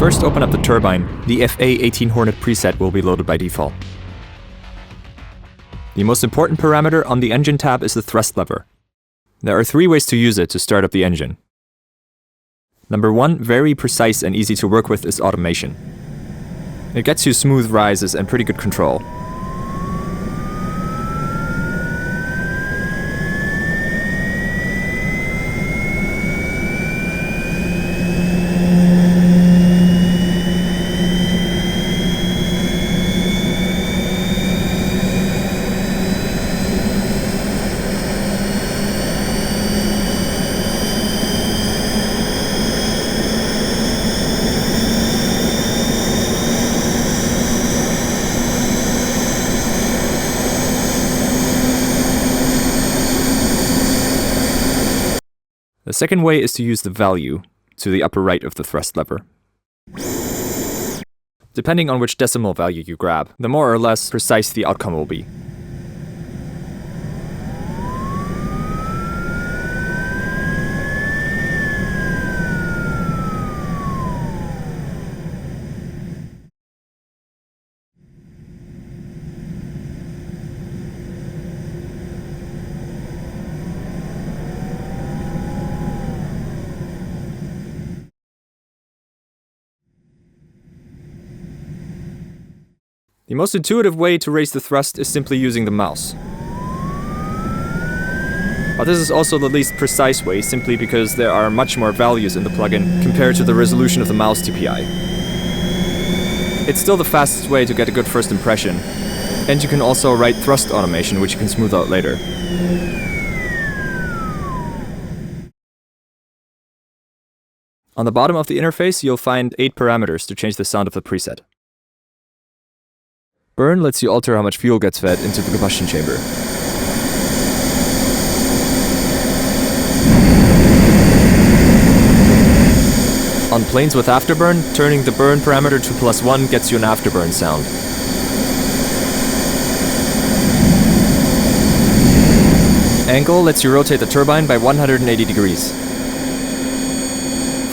first open up the turbine, the FA-18 Hornet preset will be loaded by default. The most important parameter on the engine tab is the thrust lever. There are 3 ways to use it to start up the engine. Number 1, very precise and easy to work with, is automation. It gets you smooth rises and pretty good control. The second way is to use the value to the upper right of the thrust lever. Depending on which decimal value you grab, the more or less precise the outcome will be. The most intuitive way to raise the thrust is simply using the mouse. But this is also the least precise way, simply because there are much more values in the plugin compared to the resolution of the mouse DPI. It's still the fastest way to get a good first impression, and you can also write thrust automation, which you can smooth out later. On the bottom of the interface, you'll find 8 parameters to change the sound of the preset. Burn lets you alter how much fuel gets fed into the combustion chamber. On planes with afterburn, turning the burn parameter to +1 gets you an afterburn sound. Angle lets you rotate the turbine by 180 degrees.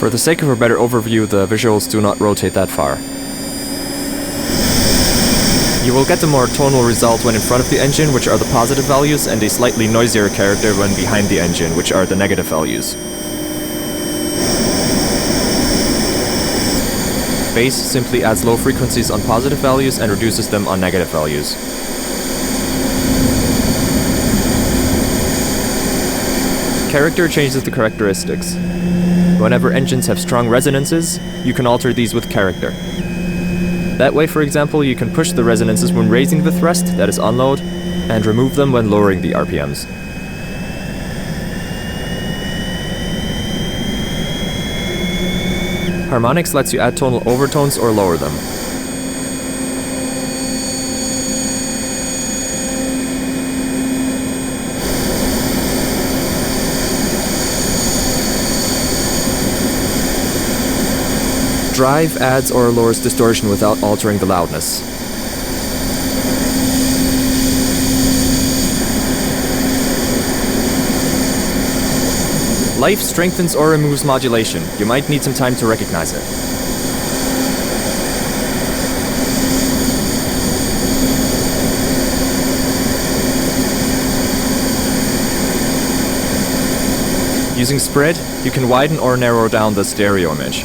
For the sake of a better overview, the visuals do not rotate that far. You will get a more tonal result when in front of the engine, which are the positive values, and a slightly noisier character when behind the engine, which are the negative values. Bass simply adds low frequencies on positive values and reduces them on negative values. Character changes the characteristics. Whenever engines have strong resonances, you can alter these with character. That way, for example, you can push the resonances when raising the thrust, that is on load, and remove them when lowering the RPMs. Harmonics lets you add tonal overtones or lower them. Drive adds or lowers distortion without altering the loudness. Life strengthens or removes modulation. You might need some time to recognize it. Using spread, you can widen or narrow down the stereo image.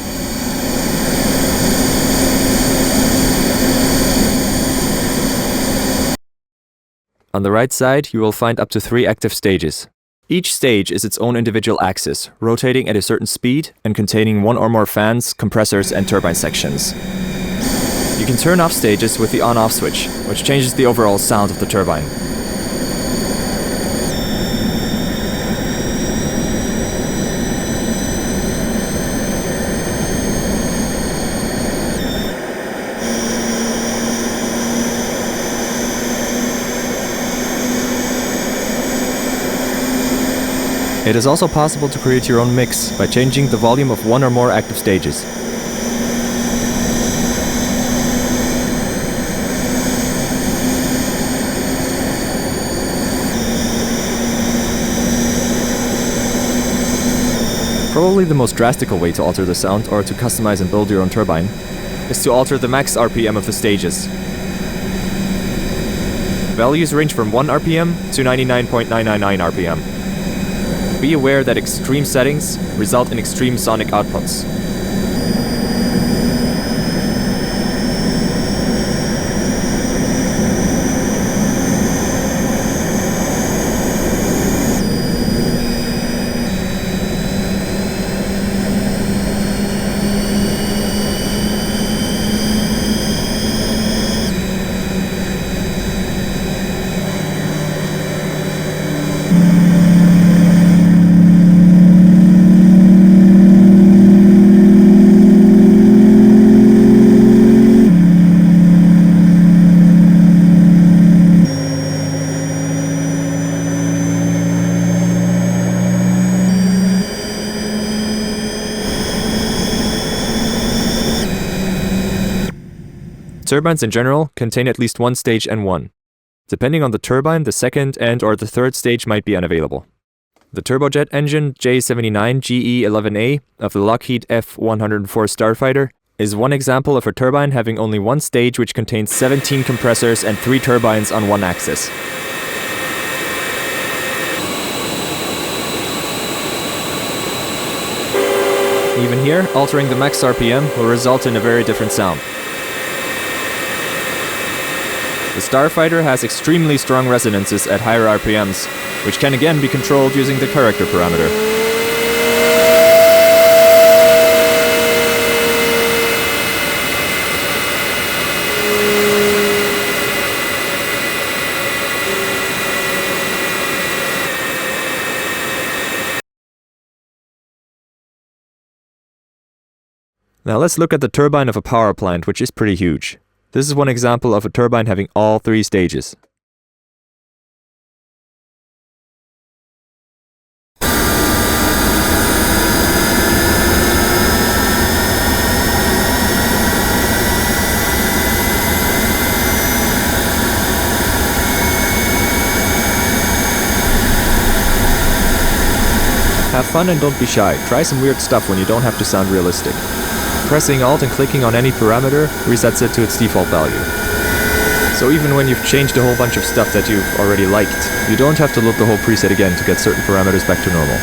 On the right side, you will find up to 3 active stages. Each stage is its own individual axis, rotating at a certain speed and containing 1 or more fans, compressors, and turbine sections. You can turn off stages with the on-off switch, which changes the overall sound of the turbine. It is also possible to create your own mix by changing the volume of 1 or more active stages. Probably the most drastic way to alter the sound or to customize and build your own turbine is to alter the max RPM of the stages. Values range from 1 RPM to 99.999 RPM. Be aware that extreme settings result in extreme sonic outputs. Turbines in general contain at least one stage N1. Depending on the turbine, the second and/or the third stage might be unavailable. The turbojet engine J79 GE11A of the Lockheed F-104 Starfighter is one example of a turbine having only one stage which contains 17 compressors and 3 turbines on one axis. Even here, altering the max RPM will result in a very different sound. The Starfighter has extremely strong resonances at higher RPMs, which can again be controlled using the character parameter. Now let's look at the turbine of a power plant, which is pretty huge. This is one example of a turbine having all 3 stages. Have fun and don't be shy. Try some weird stuff when you don't have to sound realistic. Pressing Alt and clicking on any parameter resets it to its default value. So even when you've changed a whole bunch of stuff that you've already liked, you don't have to load the whole preset again to get certain parameters back to normal.